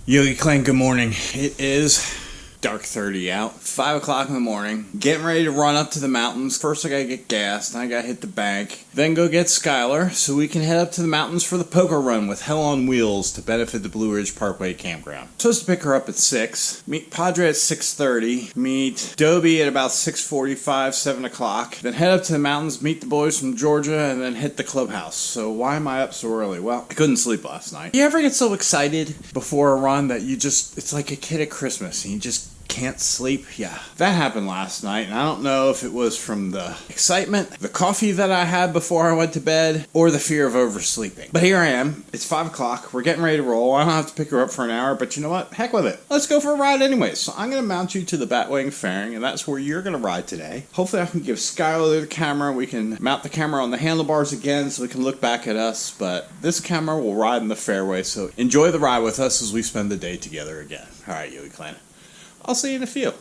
Yogi Clan, good morning. It is dark 30 out, 5 o'clock in the morning, getting ready to run up to the mountains. First I gotta get gas, then I gotta hit the bank, then go get Schuyler so we can head up to the mountains for the poker run with Hell on Wheels to benefit the Blue Ridge Parkway Campground. Supposed to pick her up at 6, meet Padre at 6:30, meet Dobie at about 6:45, 7 o'clock, then head up to the mountains, meet the boys from Georgia, and then hit the clubhouse. So why am I up so early? Well, I couldn't sleep last night. You ever get so excited before a run that it's like a kid at Christmas and you just can't sleep? Yeah, that happened last night, and I don't know if it was from the excitement, the coffee that I had before I went to bed, or the fear of oversleeping. But here I am. It's 5 o'clock. We're getting ready to roll. I don't have to pick her up for an hour, but you know what? Heck with it. Let's go for a ride anyways. So I'm going to mount you to the Batwing fairing, and that's where you're going to ride today. Hopefully I can give Schuyler the camera. We can mount the camera on the handlebars again so we can look back at us, but this camera will ride in the fairway, so enjoy the ride with us as we spend the day together again. All right, Yogi Clan. I'll see you in a few.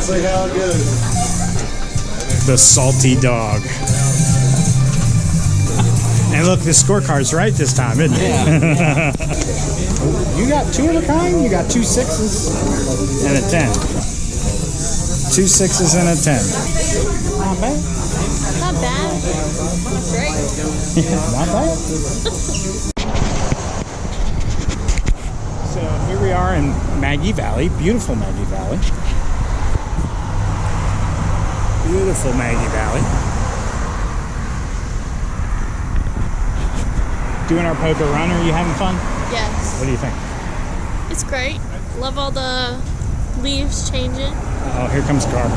see how it goes. The salty dog. And look, the scorecard's right this time, isn't it? Yeah. You got 2 of a kind? You got 2 6s and a 10. 2 6s and a 10. Not bad. Not bad. Great. Not bad. So here we are in Maggie Valley, beautiful Maggie Valley. Beautiful Maggie Valley. Doing our poker run, are you having fun? Yes. What do you think? It's great. Love all the leaves changing. Oh, here comes a car.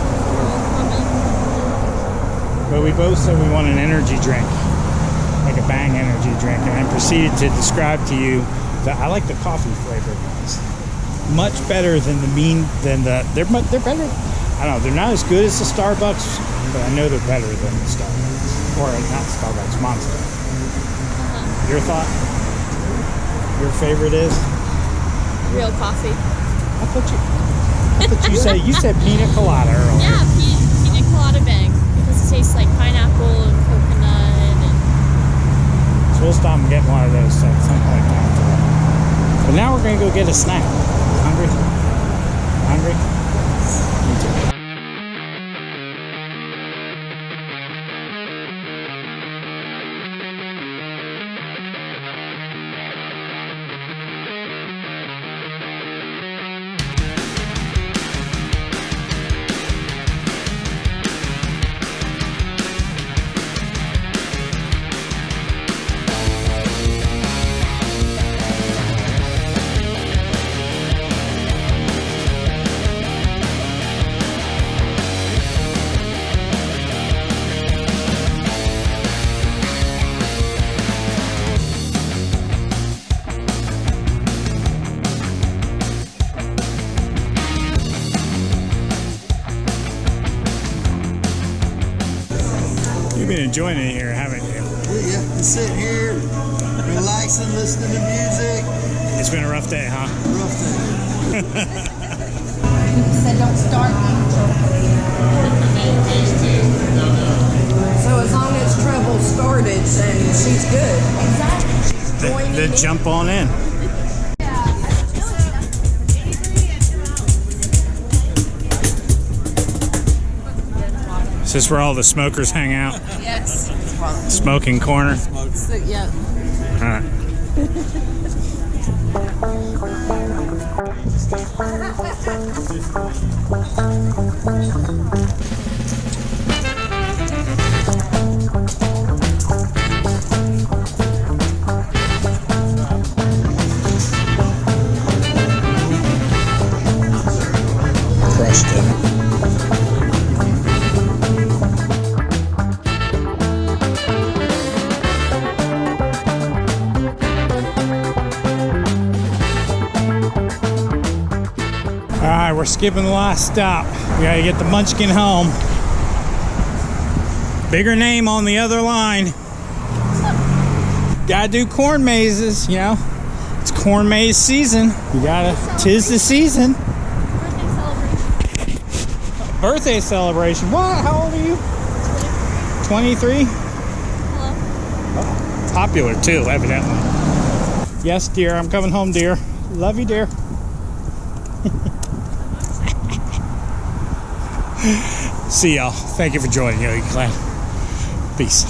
But we both said we want an energy drink, like a Bang energy drink, and I proceeded to describe to you that I like the coffee flavored ones. Much better than they're better. I don't know, they're not as good as the Starbucks, but I know they're better than the Starbucks. Or not Starbucks, Monster. Your thought? Your favorite is? Real coffee. I thought you said pina colada earlier. Yeah, pina colada Bang. Because it tastes like pineapple and coconut and... So we'll stop and get one of those at some point after that. But now we're going to go get a snack. Hungry? Hungry? Me too. You've been enjoying it here, haven't you? Yeah, just sitting here, relaxing, listening to music. It's been a rough day, huh? Rough day. Said don't start me. So as long as trouble started, then she's good. Exactly. Then jump on in. Is this where all the smokers hang out? Yes. Smoking corner? So, yeah. All right. Crushed it. Alright, we're skipping the last stop. We gotta get the munchkin home. Bigger name on the other line. Gotta do corn mazes, you know. It's corn maze season. You gotta, 'tis the season. Birthday celebration. What? How old are you? 23? Hello. Oh, popular too, evidently. Yes, dear, I'm coming home, dear. Love you, dear. See y'all. Thank you for joining Yogi Clan. Peace.